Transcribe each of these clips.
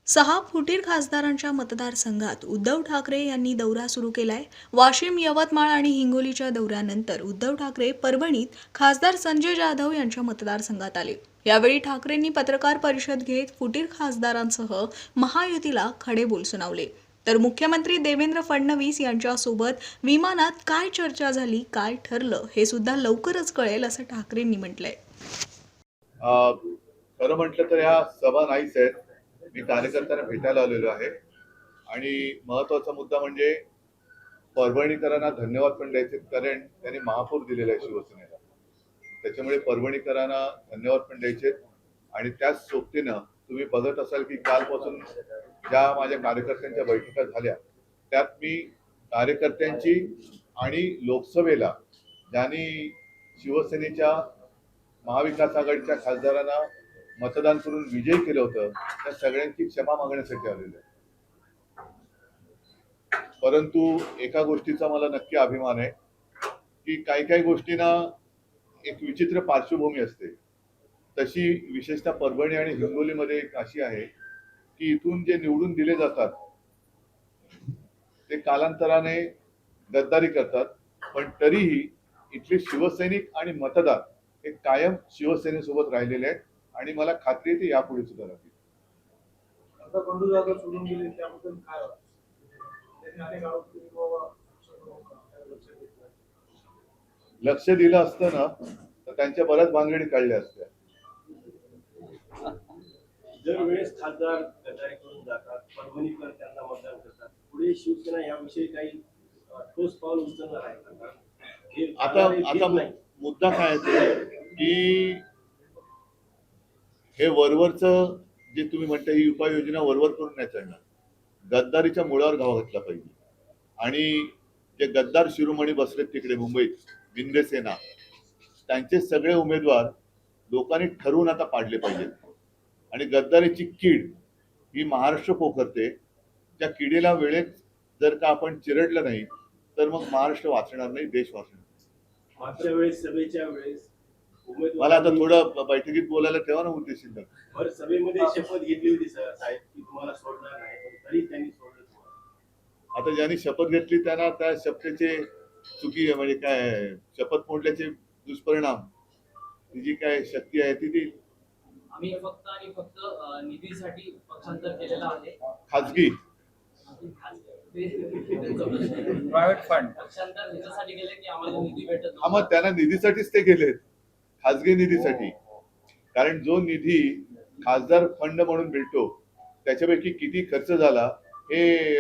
6 फुटीर खासदारांच्या मतदारसंघात उद्धव ठाकरे यांनी दौरा सुरू केलाय. वाशिम, यवतमाळ आणि हिंगोलीच्या दौऱ्यानंतर उद्धव ठाकरे परभणीत खासदार संजय जाधव यांच्या मतदारसंघात आले. यावेळी ठाकरेंनी पत्रकार परिषद घेत फुटीर खासदारांसह महायुतीला खडेबोल सुनावले. तर मुख्यमंत्री देवेंद्र फडणवीस यांच्यासोबत विमानात काय चर्चा झाली, काय ठरलं हे सुद्धा लवकरच कळेल असं ठाकरेंनी म्हटलंय. खरं म्हटलं तर ह्या सभा नाहीच आहेत. मी कार्यकर्त्यांना भेटायला आलेलो आहे आणि महत्वाचा मुद्दा म्हणजे परभणीकरांना धन्यवाद पण द्यायचे, कारण त्यांनी महापौर दिलेला आहे शिवसेनेला. त्याच्यामुळे परभणीकरांना धन्यवाद पण द्यायचे. आणि त्याच सोबतीनं तुम्ही बघत असाल की कालपासून ज्या माझ्या कार्यकर्त्यांच्या बैठका झाल्या त्यात मी कार्यकर्त्यांची आणि लोकसभेला ज्यांनी शिवसेनेच्या महाविकास आघाडीच्या खासदारांना मतदान करून विजयी केलं होतं त्या सगळ्यांची क्षमा मागण्यासाठी आलेलो आहे. परंतु एका गोष्टीचा मला नक्की अभिमान आहे की काही काही गोष्टींना एक विचित्र पार्श्वभूमी असते. तशी विशेषतः परभणी आणि हिंगोलीमध्ये एक अशी आहे की इथून जे निवडून दिले जातात ते कालांतराने गद्दारी करतात, पण तरीही इथले शिवसैनिक आणि मतदार हे कायम शिवसेनेसोबत राहिलेले आहेत आणि मला खात्री आहे ते यापुढे सुद्धा राहतील. आता बंडू जाधव सोडून गेले त्याबद्दल काय वाटतं? त्यांनी अनेक आरोप केले बाबा लक्ष दिलं असतं ना तर त्यांच्या बऱ्याच भानगडी काढल्या असत्या. दर वेळेस खासदार गद्दारी करून जातात, परभणीकर त्यांना मतदान करतात. पुढे शिवसेना याविषयी काही ठोस पाऊल उचलणार आहे का? आता मुद्दा काय आहे की हे वरवरचं जे तुम्ही म्हणता ही उपाययोजना वरवर करून नाही चालणार. गद्दारीच्या मुळावर घाव घातला पाहिजे. आणि जे गद्दार शिरोमणी बसलेत तिकडे मुंबईत, विंध्यसेना, त्यांचे सगळे उमेदवार लोकांनी ठरवून आता पाडले पाहिजेत. आणि गद्दारीची कीड ही महाराष्ट्र पोखरते. त्या किडीला वेळेत जर का आपण चिरडलं नाही तर मग महाराष्ट्र वाचणार नाही, देश वाचणार नाही. मागच्या वेळेस सभेच्या वेळेस मला आता थोडं बैठकीत बोलायला ठेवा ना उद्देशित. सभेमध्ये शपथ घेतली होती साहेब की तुम्हाला सोडणार नाही, पण तरी त्यांनी सोडलं तुम्हाला. आता ज्यांनी शपथ घेतली त्यांना त्या शपथेचे चुकी म्हणजे काय, शपथ मोडल्याचे दुष्परिणाम, ती जी काय शक्ती आहे ती आम्ही फक्त आणि फक्त निधीसाठी पक्षांतर केलेलं आहे. खाजगी प्रायव्हेट फंड पक्षांतर ह्याच्यासाठी केले की आम्हाला निधी भेटत हा, मग त्यांना निधीसाठीच ते गेलेत, खाजगी निधीसाठी. कारण जो निधी खासदार फंड म्हणून मिळतो त्याच्यापैकी किती खर्च झाला हे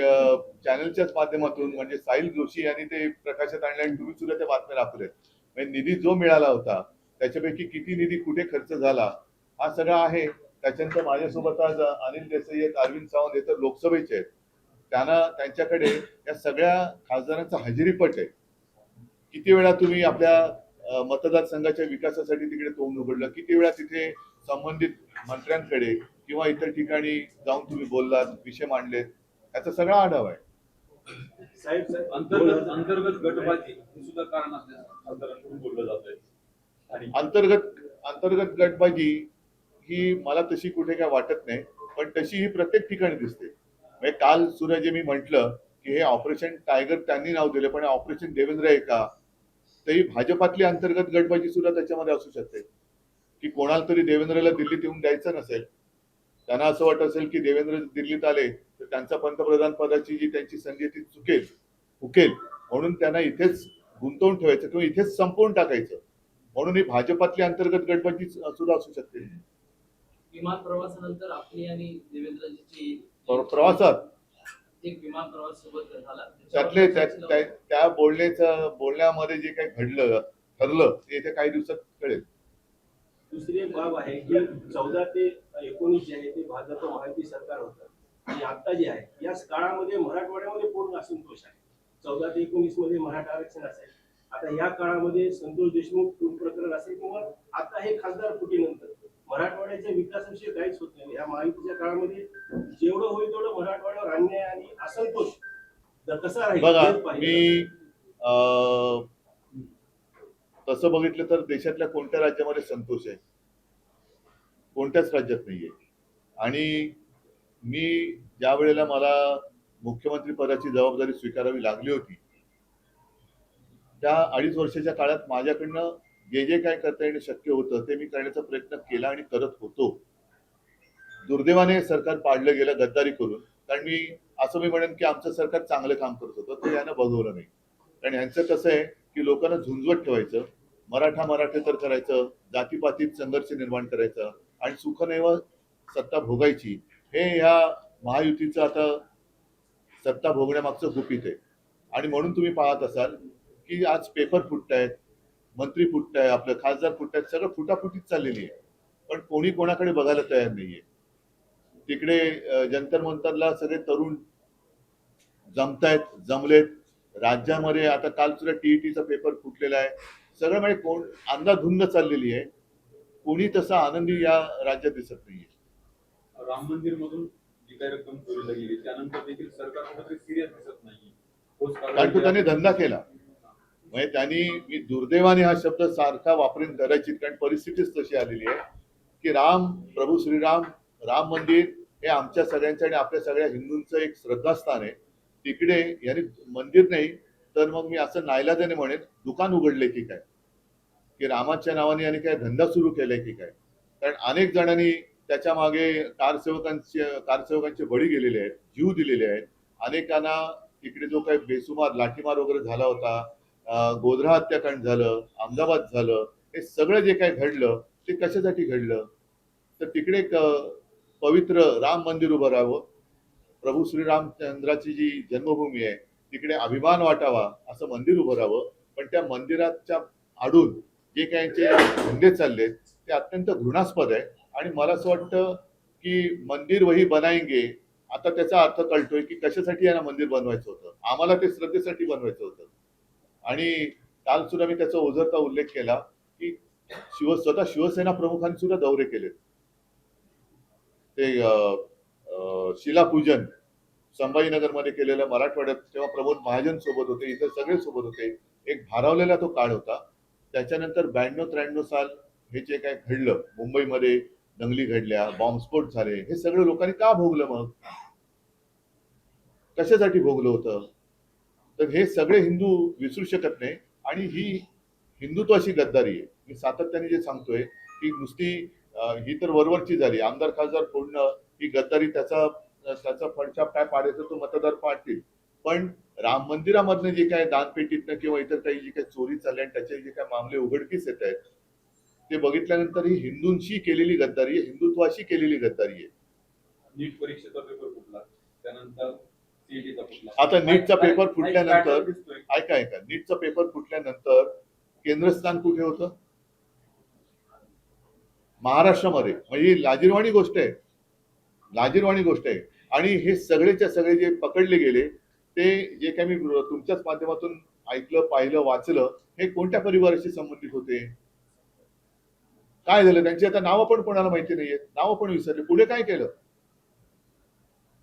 चॅनलच्याच माध्यमातून म्हणजे साहिल जोशी यांनी ते प्रकाशात आणले आणि तुम्ही सुद्धा त्या बातम्या राखल्यात. म्हणजे निधी जो मिळाला होता त्याच्यापैकी किती निधी कुठे खर्च झाला हा सगळा आहे. त्याच्यानंतर माझ्यासोबत आज अनिल देसाई आहेत, अरविंद सावंत हे तर लोकसभेचे आहेत. त्यांच्याकडे या सगळ्या खासदारांचा हजेरीपट आहे. किती वेळा तुम्ही आपल्या मतदारसंघाच्या विकासासाठी तिकडे तोंड उघडलं, किती वेळा तिथे संबंधित मंत्र्यांकडे किंवा इतर ठिकाणी जाऊन तुम्ही बोललात, विषय मांडलेत, याचा सगळा आढावा आहे. साहेब अंतर्गत गटबाजी हे सुद्धा कारण असल्याचं बोललं जात आहे. अंतर्गत गटबाजी ही मला तशी कुठे काय वाटत नाही, पण तशी ही प्रत्येक ठिकाणी दिसते. म्हणजे काल सुद्धा जे मी म्हटलं की हे ऑपरेशन टायगर त्यांनी नाव दिलं, पण ऑपरेशन देवेंद्र आहे का, तरी भाजपातली अंतर्गत गटबाजी सुद्धा त्याच्यामध्ये असू शकते की कोणाला तरी देवेंद्रला दिल्लीत येऊन द्यायचं नसेल. त्यांना असं वाटत असेल की देवेंद्र दिल्लीत आले तर त्यांचा पंतप्रधान पदाची जी त्यांची संधी ती हुकेल, म्हणून त्यांना इथेच गुंतवून ठेवायचं किंवा इथेच संपवून टाकायचं. म्हणून ही भाजपातली अंतर्गत गटबाजी सुद्धा असू शकते. विमान प्रवासानंतर आपली आणि देवेंद्रजीची प्रवासात एक विमान प्रवास सोबत झाला, त्यातले त्या बोलण्यामध्ये जे काही ठरलं ते येत्या काही दिवसात कळेल. दुसरी एक बाब आहे की 14 ते 19 जे आहे ते भाजप महायुती सरकार होतं आणि आता जे आहे या काळामध्ये मराठवाड्यामध्ये पूर्ण असंतोष आहे. 14 ते 19 मध्ये मराठा आरक्षण असेल, आता या काळामध्ये संतोष देशमुख खून प्रकरण असेल किंवा आता हे खासदार फुटीनंतर मराठवाड्याच्या विकासाविषयी काहीच होत नाही. या महायुतीच्या काळामध्ये जेवढं होईल तेवढं मराठवाड्यावर अन्याय आणि असंतोष कसा राहील. बघा, मी तसं बघितलं तर देशातल्या कोणत्या राज्यामध्ये संतोष आहे? कोणत्याच राज्यात नाहीये. आणि मी ज्या वेळेला मला मुख्यमंत्री पदाची जबाबदारी स्वीकारावी लागली होती त्या 2.5 वर्षाच्या काळात माझ्याकडनं जे जे काय करता येणं शक्य होतं ते मी करण्याचा प्रयत्न केला आणि करत होतो. दुर्दैवाने सरकार पाडलं गेलं गद्दारी करून. कारण मी म्हणेन की आमचं सरकार चांगलं काम करत होतं ते यानं बघवलं नाही. कारण यांचं कसं आहे की लोकांना झुंजवत ठेवायचं, मराठेतर करायचं, जातीपातीत संघर्ष निर्माण करायचा आणि सुखनैव सत्ता भोगायची. हे ह्या महायुतीचं आता सत्ता भोगण्यामागचं गुपित आहे. आणि म्हणून तुम्ही पाहत असाल की आज पेपर फुटतायत, मंत्री फुटताय, आपलं खासदार फुटतायत, सगळं फुटाफुटीच चाललेली आहे. पण कोणी कोणाकडे बघायला तयार नाहीये. तिकडे जंतर मंतरला सगळे तरुण जमलेत. राज्यामध्ये आता काल सुद्धा टीईटीचा पेपर फुटलेला आहे. सगळं म्हणजे कोण अंधाधुंद चाललेली आहे. कोणी तसा आनंदी या राज्यात दिसत नाहीये. राम मंदिर मधून जी काही रक्कम चोरीला गेली त्यानंतर देखील सरकार कुठेतरी सिरियस दिसत नाही. कारण तो त्याने धंदा केला. म्हणजे त्यांनी दुर्दैवाने हा शब्द सारखा वापरून करायची, कारण परिस्थितीच तशी आलेली आहे की प्रभू श्रीराम, राम मंदिर हे आमच्या सगळ्यांचं आणि आपल्या सगळ्या हिंदूंचं एक श्रद्धास्थान आहे. तिकडे याने मंदिर नाही तर मग मी असं नाईलाजाने म्हणेन दुकान उघडले की काय, की रामाच्या नावाने याने काय धंदा सुरू केलाय की काय. कारण अनेक जणांनी त्याच्या मागे कारसेवकांचे बळी गेलेले आहेत, जीव दिलेले आहेत. अनेकांना इकडे जो काही बेसुमार लाठीमार वगैरे झाला होता, गोधरा हत्याकांड झालं, अहमदाबाद झालं, हे सगळं जे काही घडलं ते कशासाठी घडलं तर तिकडे एक पवित्र राम मंदिर उभं राहावं, प्रभू श्रीरामचंद्राची जी जन्मभूमी आहे तिकडे अभिमान वाटावा असं मंदिर उभं राहावं. पण त्या मंदिराच्या आडून जे काही धंदे चाललेत ते अत्यंत घृणास्पद आहे. आणि मला असं वाटतं की मंदिर वही बनाएंगे, आता त्याचा अर्थ कळतोय की कशासाठी यांना मंदिर बनवायचं होतं. आम्हाला ते श्रद्धेसाठी बनवायचं होतं. आणि काल सुद्धा मी त्याचा ओझरता उल्लेख केला की स्वतः शिवसेना प्रमुखांनी सुद्धा दौरे केलेत. ते शिलापूजन संभाजीनगरमध्ये केलेलं मराठवाड्यात, तेव्हा प्रमोद महाजन सोबत होते, इतर सगळे सोबत होते. एक भारावलेला तो काळ होता. त्याच्यानंतर 92-93 साल हे जे काय घडलं, मुंबईमध्ये दंगली घडल्या, बॉम्बस्फोट झाले, हे सगळं लोकांनी का भोगलं, मग कशासाठी भोगलं होतं. तर हे सगळे हिंदू विसरू शकत नाही. आणि ही हिंदुत्वाची गद्दारी आहे. मी सातत्याने जे सांगतोय की नुसती ही तर वरवरची झाली, आमदार खासदार फोडणं ही गद्दारी, त्याचा फडशा काय पाडायचं तो मतदार पाडतील. पण राम मंदिरामधनं जे काय दानपेटीतनं किंवा इतर काही जी काही चोरी चालली आणि त्याचे जे काय मामले उघडकीस येत आहेत ते बघितल्यानंतर ही हिंदूंशी केलेली गद्दारी आहे, हिंदुत्वाशी केलेली गद्दारी आहे. नीट परीक्षेचा पेपर फुटला, त्यानंतर सीईटीचा फुटला. आता नीटचा पेपर फुटल्यानंतर दिसतोय. ऐका नीटचा पेपर फुटल्यानंतर केंद्रस्थान कुठे होतं? महाराष्ट्रामध्ये. म्हणजे ही लाजिरवाणी गोष्ट आहे. आणि हे सगळेच्या सगळे जे पकडले गेले ते जे काही मी तुमच्याच माध्यमातून ऐकलं, पाहिलं, वाचलं, हे कोणत्या परिवाराशी संबंधित होते, काय झालं, त्यांची आता नावं पण कोणाला माहिती नाहीयेत, नावं पण विसरले. पुढे काय केलं,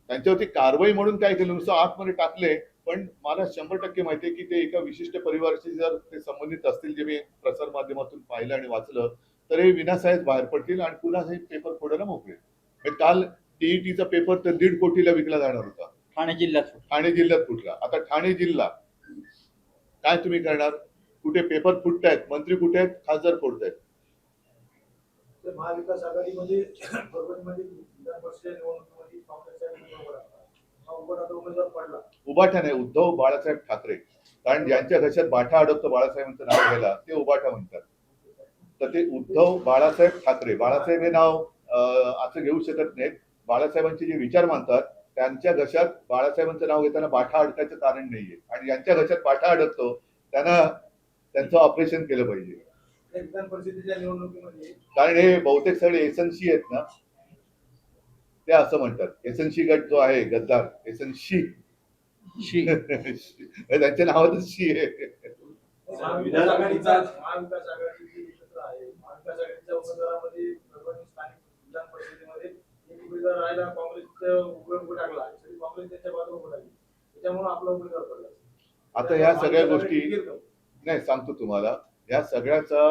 त्यांच्यावरती कारवाई म्हणून काय केलं, नुसतं आतमध्ये टाकले. पण मला 100% माहिती आहे की ते एका विशिष्ट परिवाराशी जर ते संबंधित असतील, जे मी प्रसार माध्यमातून पाहिलं आणि वाचलं, तर हे विनासाहेब बाहेर पडतील आणि पुन्हा हे पेपर फोडायला मोकळे. काल टीईटीचा पेपर तर 1.5 कोटीला विकला जाणार होता. ठाणे जिल्ह्यात फुटला. आता ठाणे जिल्हा काय तुम्ही करणार? कुठे पेपर फुटतायत, मंत्री कुठे आहेत, खासदार फोडतायत. महाविकास आघाडीमध्ये परभणीमध्ये विधान परिषद निवडणुकीमध्ये काँग्रेसचा उमेदवार पडला. उबाठा नाही, उद्धव बाळासाहेब ठाकरे. कारण ज्यांच्या घशात बाठा अडकतो बाळासाहेबांचं नाव घ्यायला ते उबाठा म्हणतात. तर ते उद्धव बाळासाहेब ठाकरे, बाळासाहेब हे नाव असं घेऊ शकत नाहीत. बाळासाहेबांचे जे विचार मानतात त्यांच्या घशात बाळासाहेबांचं नाव घेताना बाठा अडकायचं कारण नाहीये. आणि ज्यांच्या घशात बाठा अडकतो त्यांना त्यांचं ऑपरेशन केलं पाहिजे. विधान परिषदेच्या निवडणुकीमध्ये कारण हे बहुतेक सगळे एसएनसी आहेत ना, ते असं म्हणतात. एसएनसी गट जो आहे गद्दार, एसएनसी त्यांच्या नावातच शी आहे. महाविकास आघाडी जी एकत्र आहे, महाविकास आघाडीच्या उमेदवारामध्ये परभणी स्थानिक विधान परिषदेमध्ये एक उमेदवार राहिला, काँग्रेसचं उमेदवार टाकला आणि सगळी काँग्रेस त्यांच्या बाजूने उभं राहिली. त्याच्यामुळे आपला उमेदवार पडला. आता ह्या सगळ्या गोष्टी नाही सांगतो तुम्हाला, या सगळ्याचा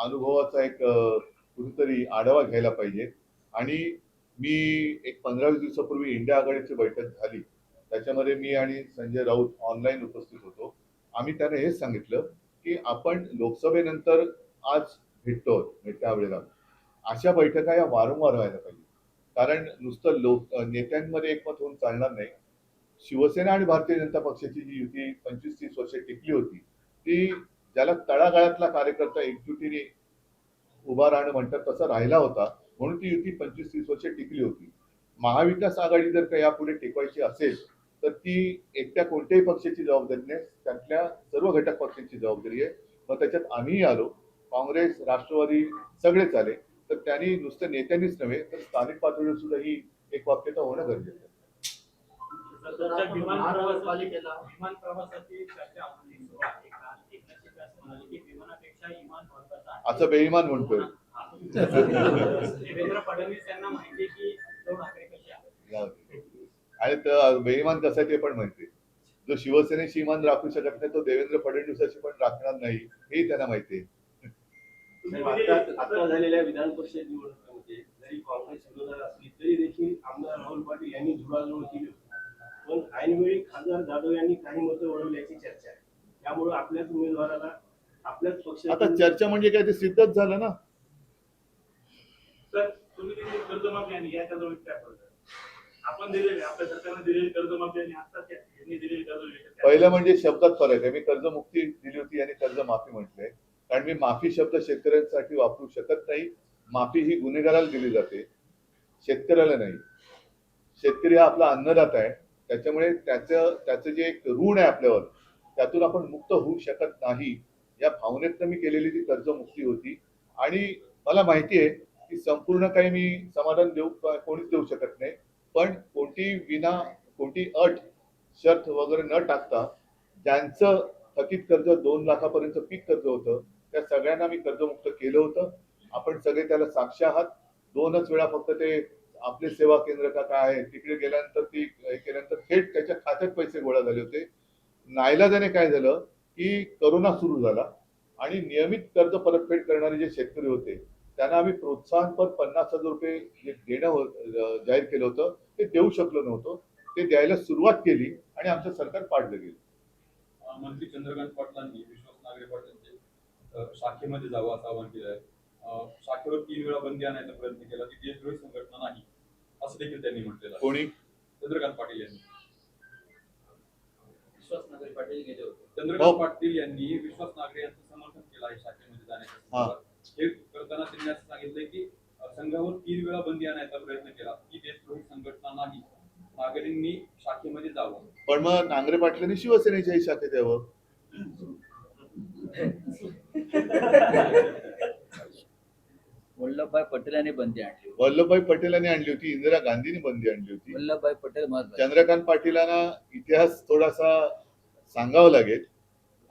अनुभवाचा एक कुठेतरी आढावा घ्यायला पाहिजे. आणि मी एक 15-20 दिवसापूर्वी इंडिया आघाडीची बैठक झाली, त्याच्यामध्ये मी आणि संजय राऊत ऑनलाईन उपस्थित होतो. आम्ही त्यांना हेच सांगितलं की आपण लोकसभेनंतर आज भेटतो त्यावेळेला अशा बैठका या वारंवार व्हायला पाहिजे. कारण नुसतं नेत्यांमध्ये एकमत होऊन चालणार नाही. शिवसेना आणि भारतीय जनता पक्षाची जी युती 25-30 वर्ष टिकली होती, ती ज्याला तळागाळातला कार्यकर्ता एकजुटीने उभा राहणं म्हणतात तसा राहिला होता, म्हणून ती युती 25-30 वर्ष टिकली होती. महाविकास आघाडी जर का यापुढे टिकवायची असेल तर ती एकट्या कोणत्याही पक्षाची जबाबदारी नाही, त्यातल्या सर्व घटक पक्षांची जबाबदारी आहे. मग त्याच्यात आम्हीही आलो, काँग्रेस, राष्ट्रवादी सगळेच आले. तर त्यांनी नुसतं नेत्यांनीच नव्हे तर स्थानिक पातळीवर सुद्धा ही एकवाक्यता होणं गरजेचं आहे. सध्याच्या विमान प्रवासाची चर्चा आपली सुरू आहे. एकनाथ शिंदे असं म्हणाले की विमानापेक्षा विमान महत्त्वाचं आहे. असं बेईमान म्हणतोय. देवेंद्र फडणवीस यांना माहिती आहे की उद्धव ठाकरे कसे आहेत. आणि तर बेईमान कसं आहे ते पण माहिती. जो शिवसेनेशी इमान राखू शकत नाही तो देवेंद्र फडणवीसाशी पण राखणार नाही, हेही त्यांना माहिती आहे. आता झालेल्या विधान परिषद निवडणुकीमध्ये जरी काँग्रेस विरोधात असली तरी देखील आमदार राहुल पाटील यांनी जुळाजुळ केली होती. पण ऐनवेळी खासदार जाधव यांनी काही मतं वळवल्याची चर्चा आहे. त्यामुळे आपल्याच उमेदवाराला आपल्याच पक्षात आता चर्चा म्हणजे काय, ते सिद्धच झालं ना. तर तुम्ही दिलेली कर्जमाफी आणि याच्याजवळ काय फरक आहे? आपण दिलेले आपल्या सरकारने दिलेली कर्जमाफी आणि आता यांनी दिलेली कर्जमाफी, पहिलं म्हणजे शब्दात फरक आहे. मी कर्जमुक्ती दिली होती आणि कर्जमाफी म्हटलंय, कारण मी माफी शब्द शेतकऱ्यांसाठी वापरू शकत नाही. माफी ही गुन्हेगाराला दिली जाते, शेतकऱ्याला नाही. शेतकरी हा आपला अन्नदाता आहे, त्याच्यामुळे त्याचं जे एक ऋण आहे आपल्यावर, त्यातून आपण मुक्त होऊ शकत नाही. या भावनेतनं मी केलेली ती कर्जमुक्ती होती. आणि मला माहिती आहे की संपूर्ण काही मी समाधान कोणीच देऊ शकत नाही, पण कोणती अट शर्त वगैरे न टाकता ज्यांचं थकीत कर्ज 2 लाखापर्यंत पीक कर्ज होतं त्या सगळ्यांना मी कर्जमुक्त केलं होतं. आपण सगळे त्याला साक्ष आहात. 2च वेळा फक्त ते आपले सेवा केंद्र का काय आहे तिकडे गेल्यानंतर ती केल्यानंतर थेट त्याच्या खात्यात पैसे गोळा झाले होते. नाईलाजाने काय झालं की करोना सुरू झाला आणि नियमित कर्ज परतफेड करणारे जे शेतकरी होते त्यांना आम्ही प्रोत्साहनपर 50,000 रुपये जे देणं जाहीर केलं होतं ते देऊ शकलो नव्हतो. ते द्यायला सुरुवात केली आणि आमचं सरकार पाडलं गेलं. मंत्री चंद्रकांत पाटलांनी विश्वास नांगरे पाटलांचे शाखेमध्ये जावं असं आवाहन केलं आहे. शाखेवर 3 वेळा बंदी आणायचा प्रयत्न केला ती देशद्रोही संघटना नाही असं देखील त्यांनी म्हटलेलं आहे. कोणी? चंद्रकांत पाटील यांनी. विश्वास नांगरे पाटील गेले होते. चंद्रकांत पाटील यांनी विश्वास नांगरे यांचं समर्थन केलं आहे शाखेमध्ये जाण्याचं. हे करताना त्यांनी असं सांगितलंय की संघावर 3 वेळा बंदी आणायचा प्रयत्न केला, ती देशद्रोही संघटना नाही, नागरिकांनी शाखेमध्ये जावं. पण मग नांगरे पाटलांनी शिवसेनेच्याही शाखेत यावं. वल्लभभाई पटेल यांनी बंदी आणली. वल्लभभाई पटेलांनी आणली होती, इंदिरा गांधींनी बंदी आणली होती. वल्लभभाई पटेल महत्वाचे. चंद्रकांत पाटीलांना इतिहास थोडासा सांगावा लागेल.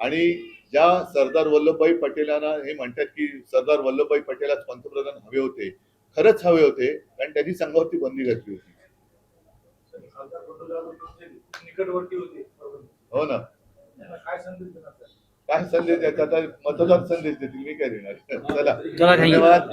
आणि ज्या सरदार वल्लभभाई पटेलांना हे म्हणतात की सरदार वल्लभभाई पटेलच पंतप्रधान हवे होते, खरंच हवे होते, कारण त्यांनी संघावरती बंदी घातली होती. खासदार पटोले निकटवर्ती होते. हो ना. काय संदेश देणार? काय संदेश देतात? आता मतदार संदेश देतील, मी काय देणार. चला चला, thank you. धन्यवाद.